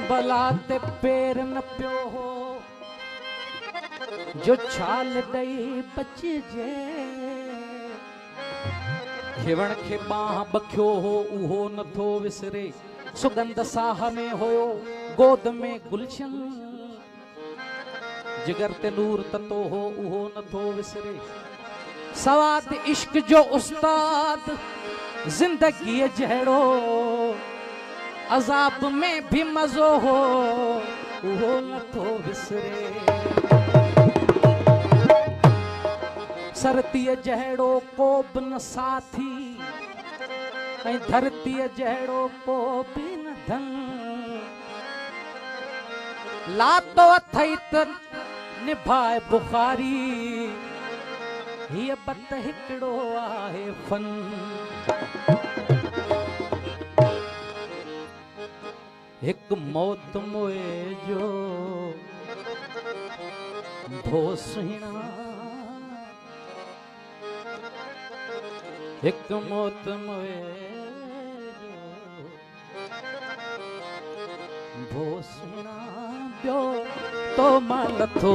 बलाते पेर न पियो हो जो छाल ॾई बचिजे। खिवण खे बाह बखियो हो उहो नथो विसरे। सुगंध साह में हुयो गोद में गुलशन। जिगर ते नूर ततो हो उहो नथो विसरे। सवाद इश्क जो उस्ताद जिंदगी जहड़ो अजाब में भी मजो हो उहो नथो विसरे। सरतीअ जहड़ो को बि न साथी ऐं धरतीअ जहड़ो को बि न धन। लातो अथई त निभाए बुखारी हीअ बत हिकिड़ो आहे फन। हिकु मौत मोए जो भोसुहिणा। हिकु मौत मोए जो भोसुहिणा। ॿियो तो मां नथो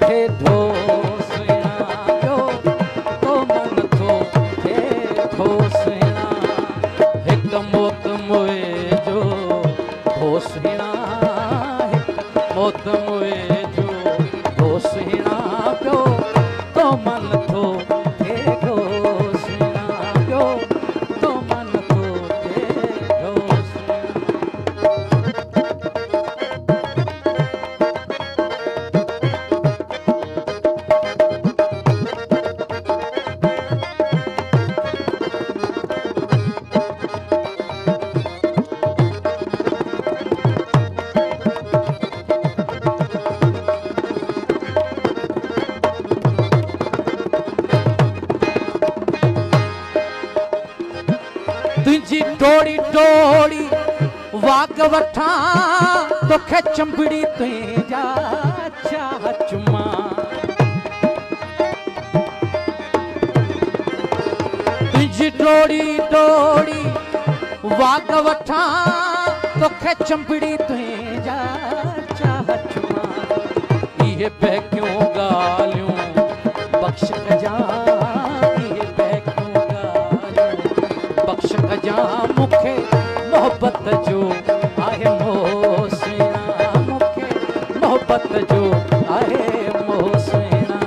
थे धोसुहिणा। ॿियो तो मां नथो थे धोसुहिणा। हिकु मौत मोए जो भोसुहिणा। हिकु मौत मोए जो भोसुहिणा। ॿियो तो मां नथो थे धोसुहिणा। ॿियो तो मां नथो थे धोसुहिणा। तुझी डोड़ी डोड़ी वाग वठा तोखे चंबड़ी तुंहिंजा चाह चुमा। तुझी डोड़ी डोड़ी वाग वठा तोखे चंबड़ी तुंहिंजा चाह चुमा। इहे बहकियूं ॻाल्हियूं बख़्श कजां। बख़्श कजां मूंखे मोहब्बत जो आहे मोहसिना। मूंखे मोहब्बत जो आहे मोहसिना।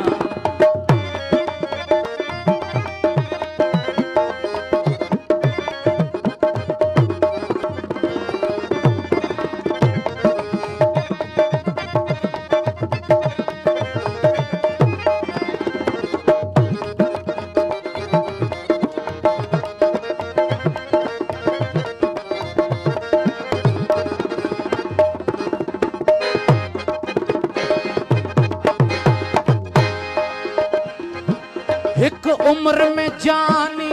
हिक उम्र में जानी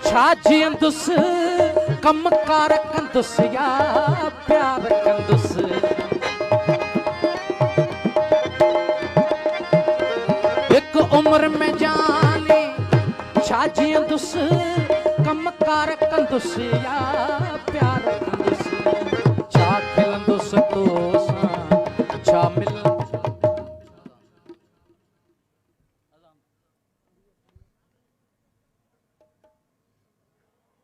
छा जींदुसि कम कार कंदुसि या प्यार कंदुसि। हिक उम्र में जानी छा जींदुसि कम कार कंदुसि या